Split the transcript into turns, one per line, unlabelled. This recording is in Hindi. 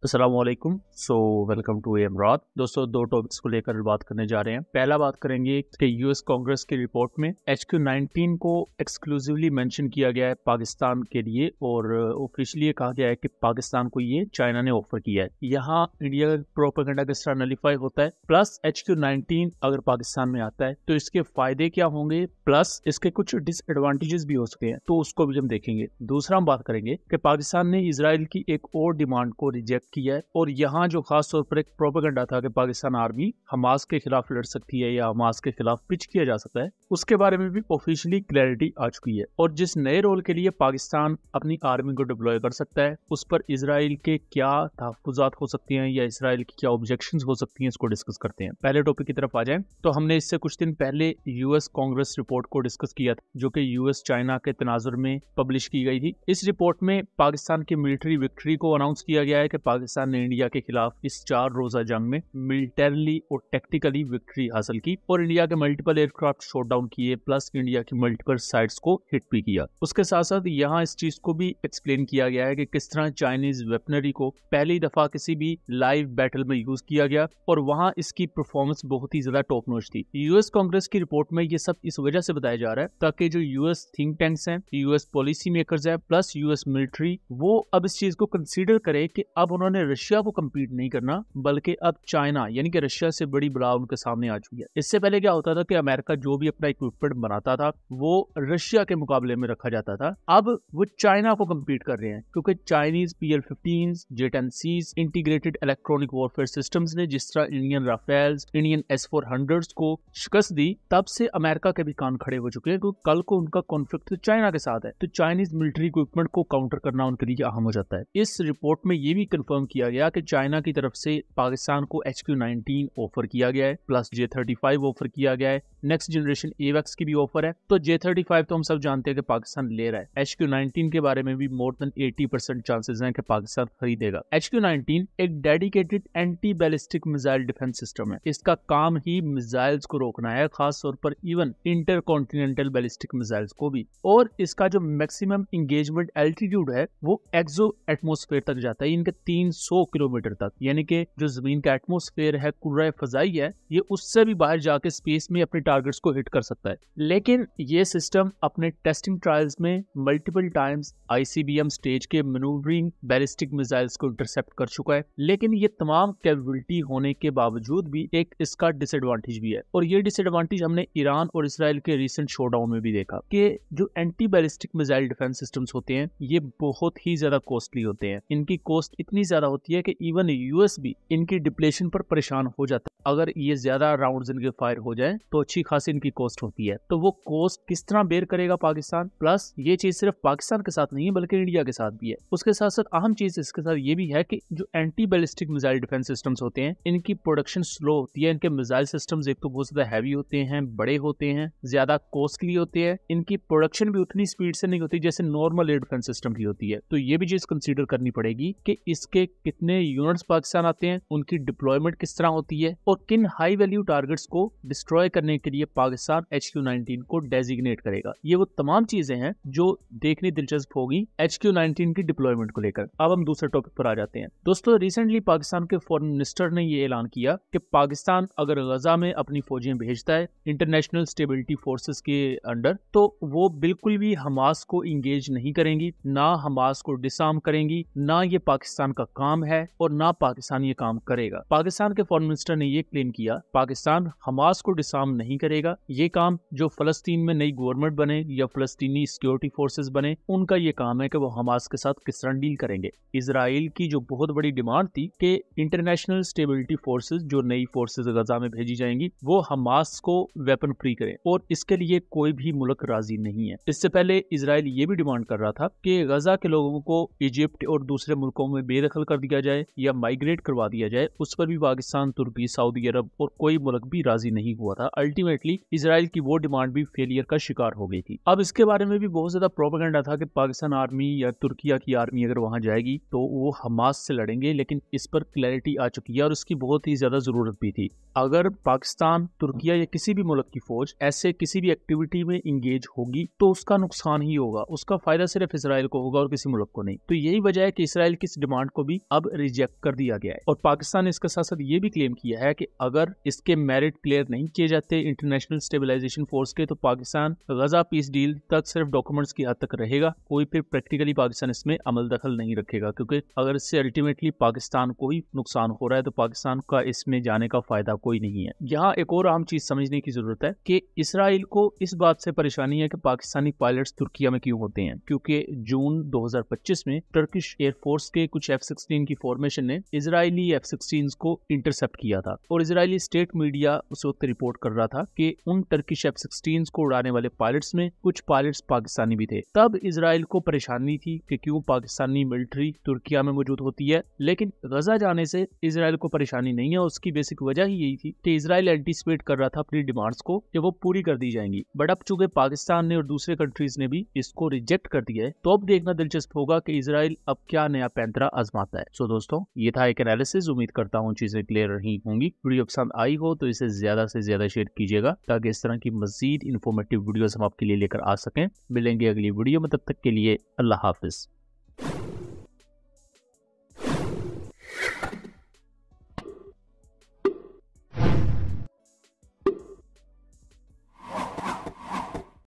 अस्सलामुअलैकुम। वेलकम टू एमरात। दोस्तों, दो टॉपिक्स को लेकर बात करने जा रहे हैं। पहला बात करेंगे कि यूएस कांग्रेस की रिपोर्ट में HQ-19 को एक्सक्लूसिवली मेंशन किया गया है पाकिस्तान के लिए, और ऑफिशियली कहा गया है कि पाकिस्तान को ये चाइना ने ऑफर किया है। यहाँ इंडिया का प्रोपेगेंडा किस तरह नलीफाई होता है, प्लस HQ-19 अगर पाकिस्तान में आता है तो इसके फायदे क्या होंगे, प्लस इसके कुछ डिसएडवांटेजेस भी हो सकते हैं, तो उसको भी हम देखेंगे। दूसरा हम बात करेंगे कि पाकिस्तान ने इसराइल की एक और डिमांड को रिजेक्ट किया है, और यहाँ जो खास तौर पर एक प्रोपेगेंडा था कि पाकिस्तान आर्मी हमास के खिलाफ लड़ सकती है या हमास के खिलाफ पिच किया जा सकता है, उसके बारे में भी ऑफिशियली क्लैरिटी आ चुकी है। और जिस नए रोल के लिए पाकिस्तान अपनी आर्मी को डिप्लॉय कर सकता है, उस पर इसराइल के क्या तहफ्फुज़ात हो सकती हैं या इसराइल की क्या ऑब्जेक्शंस हो सकती हैं, इसको डिस्कस करते हैं। पहले टॉपिक की तरफ आ जाएं तो हमने इससे कुछ दिन पहले यूएस कांग्रेस रिपोर्ट को डिस्कस किया था, जो कि यूएस चाइना के तनाजुर में पब्लिश की गई थी। इस रिपोर्ट में पाकिस्तान की मिलिट्री विक्ट्री को अनाउंस किया गया है कि पाकिस्तान ने इंडिया के खिलाफ इस 4 रोजा जंग में मिलिटरली और टेक्टिकली विक्ट्री हासिल की, और इंडिया के मल्टीपल एयरक्राफ्ट शॉट डाउन किए, प्लस इंडिया की मल्टीपल साइट्स को हिट भी किया। उसके साथ साथ यहाँ इस चीज को भी एक्सप्लेन किया गया है कि किस तरह चाइनीज वेपनरी को पहली दफा किसी भी लाइव बैटल में यूज किया गया, और वहां इसकी परफॉर्मेंस बहुत ही ज्यादा टॉप नॉच थी। यूएस कांग्रेस की रिपोर्ट में ये सब इस वजह से बताया जा रहा है ताकि जो यूएस थिंक टैंक्स हैं, यूएस पॉलिसी मेकर्स हैं, प्लस यूएस मिलिट्री, वो अब इस चीज को कंसीडर करे कि अब उन्होंने रशिया को कम्पीट नहीं करना, बल्कि अब चाइना यानी कि रशिया से बड़ी बला उनके सामने आ चुकी है। इससे पहले क्या होता था कि अमेरिका जो भी अपना इक्विपमेंट बनाता था वो रशिया के मुकाबले में रखा जाता था। अब वो चाइना को कम्पीट कर रहे हैं, क्योंकि Chinese PL-15, J-10Cs integrated electronic warfare systems ने जिस तरह इंडियन राफेल्स, इंडियन S-400s को शिकस्त दी, तब से अमेरिका के भी कान खड़े हो चुके हैं, क्योंकि कल को उनका कॉन्फ्लिक्ट तो चाइना के साथ है, तो चाइनीज मिलिट्री इक्विपमेंट को काउंटर करना उनके लिए अहम हो जाता है। इस रिपोर्ट में ये भी कंफर्म किया गया कि चाइना की तरफ से पाकिस्तान को HQ-19 ऑफर किया गया है, प्लस J-35 ऑफर किया गया है, नेक्स्ट जनरेशन AWACS की भी ऑफर है। तो J-35 तो हम सब जानते हैं कि पाकिस्तान ले रहा है, HQ-19 के बारे में भी मोर देन 80% चांसेस हैं कि पाकिस्तान खरीदेगा। HQ-19 एक dedicated anti ballistic missile defence system है। इसका काम ही मिसाइल्स को रोकना है, खास तौर पर इवन इंटरकॉन्टिनेंटल बैलिस्टिक मिसाइल्स को भी, और इसका जो मैक्सिमम इंगेजमेंट एल्टीट्यूड है वो एक्सो एटमोस्फेयर तक जाता है, इनके 300 किलोमीटर तक, यानी कि जो जमीन का एटमोस्फेयर है, कुर्रा फजाई है, ये उससे भी बाहर जाके स्पेस में अपने टारगेट्स को हिट कर सकता है। लेकिन ये सिस्टम अपने टेस्टिंग ट्रायल्स में मल्टीपल टाइम्स ICBM स्टेज के मैन्यूवरिंग बैलिस्टिक मिसाइल्स को इंटरसेप्ट कर चुका है। लेकिन ये तमाम कैपेबिलिटी होने के बावजूद भी एक इसका डिसएडवांटेज भी है, और ये डिसएडवांटेज हमने ईरान और इसराइल के रिसेंट शोडाउन में भी देखा कि जो anti ballistic missile defence systems होते हैं ये बहुत ही ज्यादा कॉस्टली होते हैं। इनकी कॉस्ट इतनी ज्यादा होती है कि इवन यूएस भी इनकी डिप्लेशन पर परेशान हो जाता है। अगर ये ज्यादा राउंड्स इनके फायर हो जाए तो अच्छी खासी इनकी कॉस्ट होती है। तो वो कॉस्ट किस तरह बेयर करेगा पाकिस्तान, प्लस ये चीज सिर्फ पाकिस्तान के साथ नहीं है बल्कि इंडिया के साथ भी है। उसके साथ साथ अहम चीज इसके साथ ये भी है कि जो anti ballistic missile defence systems होते हैं इनकी प्रोडक्शन स्लो होती है। इनके मिसाइल सिस्टम्स एक तो बहुत ज्यादा हैवी होते हैं, बड़े होते हैं, ज्यादा कॉस्टली होते हैं, इनकी प्रोडक्शन भी उतनी स्पीड से नहीं होती जैसे नॉर्मल एयर डिफेंस सिस्टम की होती है। तो ये भी चीज कंसीडर करनी पड़ेगी कि इसके कितने यूनिट्स पाकिस्तान आते हैं, उनकी डिप्लॉयमेंट किस तरह होती है, और किन हाई वैल्यू टारगेट्स को डिस्ट्रॉय करने के लिए पाकिस्तान HQ-19 को डेजिग्नेट करेगा। ये वो तमाम चीजें हैं जो देखनी दिलचस्प होगी HQ-19 की डिप्लॉयमेंट को लेकर। अब हम दूसरे टॉपिक पर आ जाते हैं। दोस्तों, रिसेंटली पाकिस्तान के फॉरेन मिनिस्टर ने ये ऐलान किया कि पाकिस्तान अगर गजा में अपनी फौजें भेजता है इंटरनेशनल स्टेबिलिटी फोर्सेस के अंडर, तो वो बिल्कुल भी हमास को इंगेज नहीं करेंगी, ना हमास को डिसआर्म करेंगी, ना ये पाकिस्तान का काम है और ना पाकिस्तान ये काम करेगा। पाकिस्तान के फॉरेन मिनिस्टर ने ये क्लेम किया पाकिस्तान हमास को डिसआर्म नहीं करेगा। ये काम जो फलस्तीन में नई गवर्नमेंट बने या फलस्तीनी सिक्योरिटी फोर्सेस बने, उनका ये काम है कि वो हमास के साथ किस तरह डील करेंगे। इजराइल की जो बहुत बड़ी डिमांड थी कि इंटरनेशनल स्टेबिलिटी फोर्सेस जो नई फोर्सेस गजा में भेजी जाएंगी वो हमास को वेपन फ्री करें, और इसके लिए कोई भी मुल्क राजी नहीं है। इससे पहले इजराइल ये भी डिमांड कर रहा था कि गजा के लोगों को इजिप्ट और दूसरे मुल्कों में बेदखल कर दिया जाए या माइग्रेट करवा दिया जाए। उस पर भी पाकिस्तान, तुर्की, सऊदी अरब और कोई मुल्क भी राजी नहीं हुआ था। अल्टीमेटली इजराइल की वो डिमांड भी फेलियर का शिकार हो गई थी। अब इसके बारे में भी बहुत ज्यादा प्रोपेगेंडा था कि पाकिस्तान आर्मी या तुर्किया की आर्मी अगर वहां जाएगी तो वो हमास से लड़ेंगे, लेकिन इस पर क्लैरिटी आ चुकी है और उसकी बहुत ही ज्यादा जरूरत भी थी। अगर पाकिस्तान, तुर्किया या किसी भी मुल्क की फौज ऐसे किसी भी एक्टिविटी में इंगेज होगी तो उसका नुकसान ही होगा, उसका फायदा सिर्फ इसराइल को होगा और किसी मुल्क को नहीं। तो यही वजह है कि इसराइल की इस डिमांड को भी अब रिजेक्ट कर दिया गया है। और पाकिस्तान ने इसके साथ साथ ये भी क्लेम किया है कि अगर इसके मेरिट क्लियर नहीं किए जाते इंटरनेशनल स्टेबलाइजेशन फोर्स के, तो पाकिस्तान गजा पीस डील तक सिर्फ डॉक्यूमेंट्स की हद तक रहेगा, कोई फिर प्रैक्टिकली पाकिस्तान इसमें अमल दखल नहीं रखेगा, क्योंकि अगर इससे अल्टीमेटली पाकिस्तान को ही नुकसान हो रहा है तो पाकिस्तान का इसमें जाने का फायदा कोई नहीं है। यहाँ एक और अहम चीज समझने की जरूरत है कि इसराइल को इस बात से परेशानी है कि पाकिस्तानी पायलट्स तुर्किया में क्यों होते हैं, क्योंकि जून 2025 में टर्किश एयरफोर्स के कुछ F-16 की फॉर्मेशन ने इजरायली F-16 को इंटरसेप्ट किया था, और इजरायली स्टेट मीडिया उस वक्त रिपोर्ट कर रहा था कि उन टर्किश F-16 को उड़ाने वाले पायलट्स में कुछ पायलट्स पाकिस्तानी भी थे। तब इजराइल को परेशानी थी कि क्यों पाकिस्तानी मिलिट्री तुर्किया में मौजूद होती है, लेकिन गजा जाने से इजराइल को परेशानी नहीं है। उसकी बेसिक वजह ही यही थी कि इजराइल एंटीसिपेट कर रहा था अपनी डिमांड्स को कि वो पूरी कर दी जाएंगी, बट अब चूंकि पाकिस्तान ने और दूसरे कंट्रीज ने भी इसको रिजेक्ट कर दिया है, तो अब देखना दिलचस्प होगा कि इजराइल अब क्या नया पैंतरा आजमाता है। सो दोस्तों, ये था एक एनालिसिस। उम्मीद करता हूँ चीजें क्लियर रही होंगी। वीडियो पसंद आई हो तो इसे ज्यादा से ज्यादा शेयर कीजिएगा, ताकि इस तरह की मजीद इन्फॉर्मेटिव वीडियोस हम आपके लिए लेकर आ सकें। मिलेंगे अगली वीडियो में, तब तक के लिए अल्लाह हाफिज।